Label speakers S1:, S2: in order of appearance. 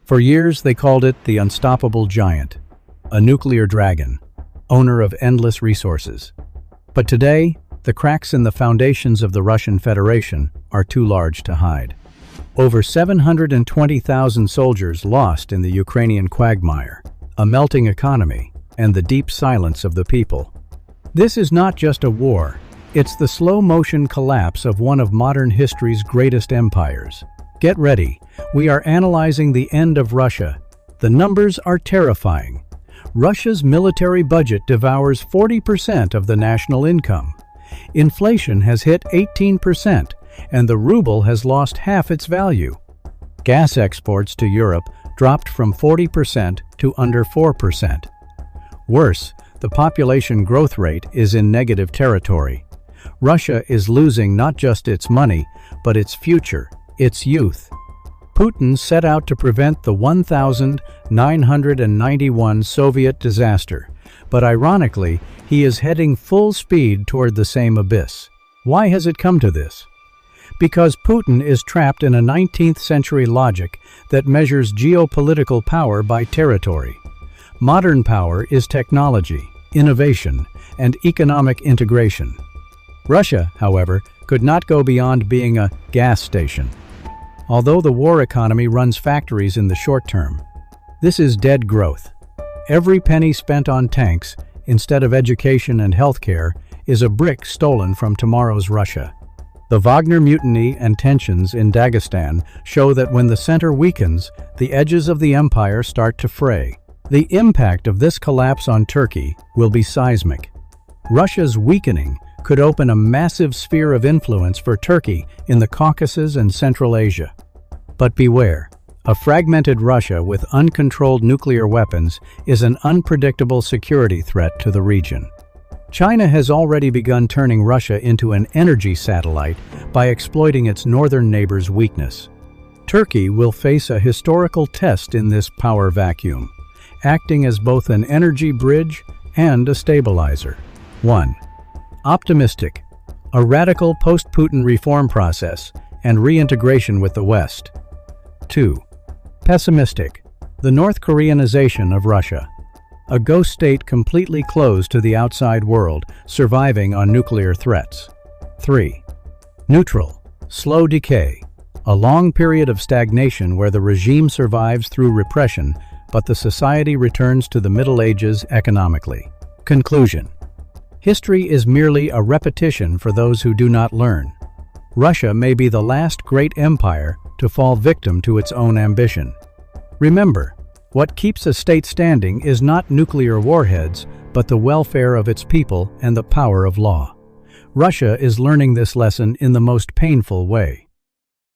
S1: For years, they called it the unstoppable giant, a nuclear dragon, owner of endless resources. But today, the cracks in the foundations of the Russian Federation are too large to hide. Over 720,000 soldiers lost in the Ukrainian quagmire, a melting economy, and the deep silence of the people. This is not just a war, it's the slow-motion collapse of one of modern history's greatest empires. Get ready, we are analyzing the end of Russia. The numbers are terrifying. Russia's military budget devours 40% of the national income. Inflation has hit 18%, and the ruble has lost half its value. Gas exports to Europe dropped from 40% to under 4%. Worse, the population growth rate is in negative territory. Russia is losing not just its money, but its future, its youth. Putin set out to prevent the 1991 Soviet disaster, but ironically, he is heading full speed toward the same abyss. Why has it come to this? Because Putin is trapped in a 19th century logic that measures geopolitical power by territory. Modern power is technology, innovation, and economic integration. Russia, however, could not go beyond being a gas station. Although the war economy runs factories in the short term, this is dead growth. Every penny spent on tanks, instead of education and healthcare, is a brick stolen from tomorrow's Russia. The Wagner mutiny and tensions in Dagestan show that when the center weakens, the edges of the empire start to fray. The impact of this collapse on Turkey will be seismic. Russia's weakening could open a massive sphere of influence for Turkey in the Caucasus and Central Asia. But beware, a fragmented Russia with uncontrolled nuclear weapons is an unpredictable security threat to the region. China has already begun turning Russia into an energy satellite by exploiting its northern neighbor's weakness. Turkey will face a historical test in this power vacuum, acting as both an energy bridge and a stabilizer. 1. Optimistic, a radical post-Putin reform process and reintegration with the West. 2. Pessimistic, the North Koreanization of Russia, a ghost state completely closed to the outside world, surviving on nuclear threats. 3. Neutral, slow decay, a long period of stagnation where the regime survives through repression, but the society returns to the Middle Ages economically. Conclusion. History is merely a repetition for those who do not learn. Russia may be the last great empire to fall victim to its own ambition. Remember, what keeps a state standing is not nuclear warheads, but the welfare of its people and the power of law. Russia is learning this lesson in the most painful way.